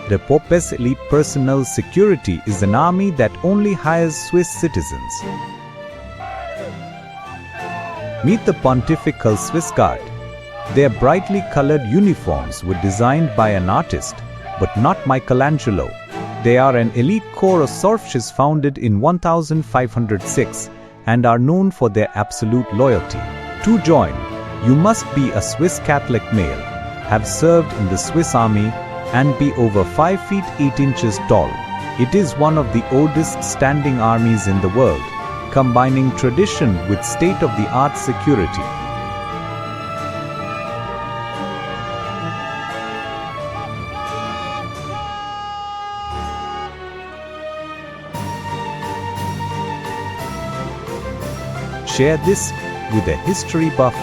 The Popes Elite Personnel Security is an army that only hires Swiss citizens. Meet the Pontifical Swiss Guard. Their brightly colored uniforms were designed by an artist, but not Michelangelo. They are an elite corps of soldiers founded in 1506 and are known for their absolute loyalty. To join, you must be a Swiss Catholic male, have served in the Swiss Army, and be over 5 feet 8 inches tall. It is one of the oldest standing armies in the world, combining tradition with state-of-the-art security. Share this with a history buff